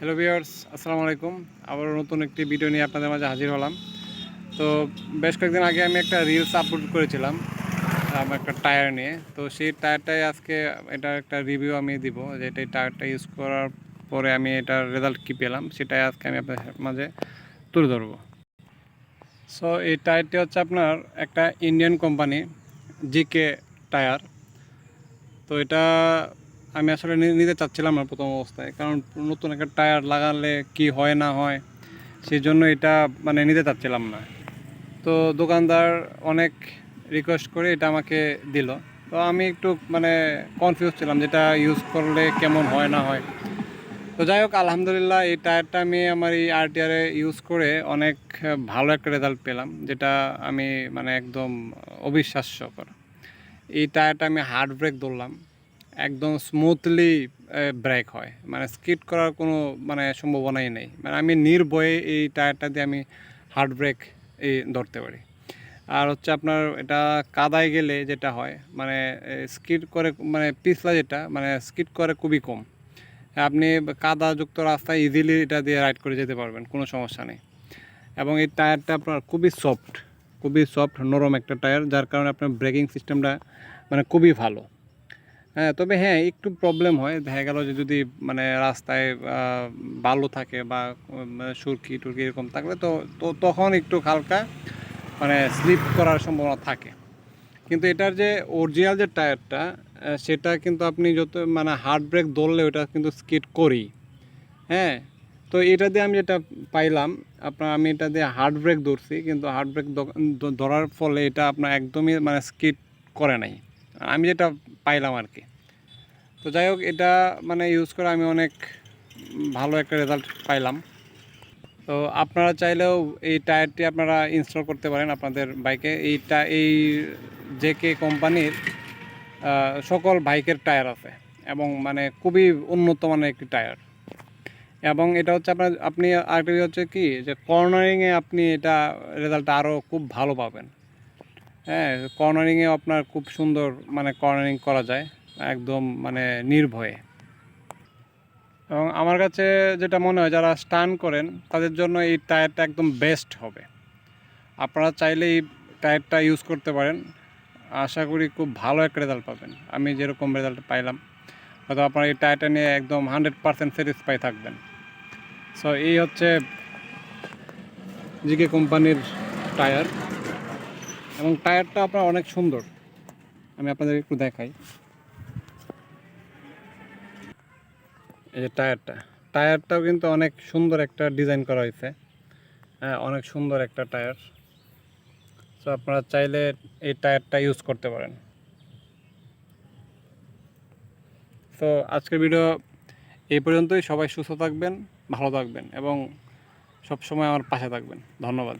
Hello viewers, আসসালামু আলাইকুম। আবারও নতুন একটি ভিডিও নিয়ে আপনাদের মাঝে হাজির হলাম। তো বেশ কয়েকদিন আগে আমি একটা রিলস আপলোড করেছিলাম আমার একটা টায়ার নিয়ে। তো সেই টায়ারটাই আজকে এটার একটা রিভিউ আমি দিব, যে এই টায়ারটা ইউজ করার পরে আমি এটার রেজাল্ট কী পেলাম সেটাই আজকে আমি আপনাদের মাঝে তুলে ধরবো। সো এই টায়ারটি হচ্ছে আপনার একটা ইন্ডিয়ান কোম্পানি, জিকে টায়ার। তো এটা আমি আসলে নিতে চাচ্ছিলাম না প্রথম অবস্থায়, কারণ নতুন একটা টায়ার লাগালে কি হয় না হয় সেই জন্য এটা নিতে চাচ্ছিলাম না। তো দোকানদার অনেক রিকোয়েস্ট করে এটা আমাকে দিল। তো আমি একটু কনফিউজ ছিলাম যেটা ইউজ করলে কেমন হয় না হয়। তো যাই হোক, আলহামদুলিল্লাহ এই টায়ারটা আমি আমার এই আরটিআরে ইউজ করে অনেক ভালো একটা রেজাল্ট পেলাম, যেটা আমি একদম অবিশ্বাস্যকর। এই টায়ারটা আমি হার্ড ব্রেক ধরলাম, একদম স্মুথলি ব্রেক হয়, স্কিড করার কোনো সম্ভাবনাই নেই। আমি নির্ভয়ে এই টায়ারটা দিয়ে আমি হার্ড ব্রেক ধরতে পারি। আর হচ্ছে আপনার এটা কাদায় গেলে যেটা হয় স্কিড করে পিছলা যেটা স্কিড করে খুবই কম। আপনি কাদাযুক্ত রাস্তায় ইজিলি এটা দিয়ে রাইড করে যেতে পারবেন, কোনো সমস্যা নেই। এবং এই টায়ারটা আপনার খুবই সফট নরম একটা টায়ার, যার কারণে আপনার ব্রেকিং সিস্টেমটা খুবই ভালো। হ্যাঁ, তবে হ্যাঁ, একটু প্রবলেম হয়। দেখা গেল যে যদি রাস্তায় বালু থাকে বা সুরকি টুরকি এরকম থাকলে তো তো তখন একটু হালকা স্লিপ করার সম্ভাবনা থাকে। কিন্তু এটার যে অরিজিনাল যে টায়ারটা, সেটা কিন্তু আপনি যত হার্ড ব্রেক ধরলে ওটা কিন্তু স্কিড করি। হ্যাঁ, তো এটা দিয়ে আমি যেটা পাইলাম, আমি এটা দিয়ে হার্ড ব্রেক ধরছি, কিন্তু হার্ড ব্রেক ধরার ফলে এটা আপনার একদমই স্কিড করে নাই, আমি যেটা পাইলাম আর কি। তো যাই হোক, এটা ইউজ করে আমি অনেক ভালো একটা রেজাল্ট পাইলাম। তো আপনারা চাইলেও এই টায়ারটি আপনারা ইনস্টল করতে পারেন আপনাদের বাইকে। এই জেকে কোম্পানির সকল বাইকের টায়ার আছে, এবং খুবই উন্নত মানের একটি টায়ার। এবং এটা হচ্ছে আপনি আরেকটা হচ্ছে কি, যে কর্নারিংয়ে আপনি এটা রেজাল্টটা আরও খুব ভালো পাবেন। হ্যাঁ, কর্নারিংয়ে আপনার খুব সুন্দর কর্নারিং করা যায় একদম নির্ভয়ে। এবং আমার কাছে যেটা মনে হয়, যারা স্টান্ট করেন তাদের জন্য এই টায়ারটা একদম বেস্ট হবে। আপনারা চাইলে এই টায়ারটা ইউজ করতে পারেন, আশা করি খুব ভালো একটা রেজাল্ট পাবেন। আমি যেরকম রেজাল্ট পাইলাম, হয়তো আপনারা এই টায়ারটা নিয়ে একদম 100% স্যাটিসফাই থাকবেন। সো এই হচ্ছে জিকে কোম্পানির টায়ার, এবং টায়ারটা আপনার অনেক সুন্দর। আমি আপনাদের একটু দেখাই। এই যে টায়ারটাও কিন্তু অনেক সুন্দর একটা ডিজাইন করা হয়েছে। হ্যাঁ, অনেক সুন্দর একটা টায়ার। সো আপনারা চাইলে এই টায়ারটা ইউজ করতে পারেন। তো আজকের ভিডিও এই পর্যন্তই। সবাই সুস্থ থাকবেন, ভালো থাকবেন, এবং সবসময় আমার পাশে থাকবেন। ধন্যবাদ।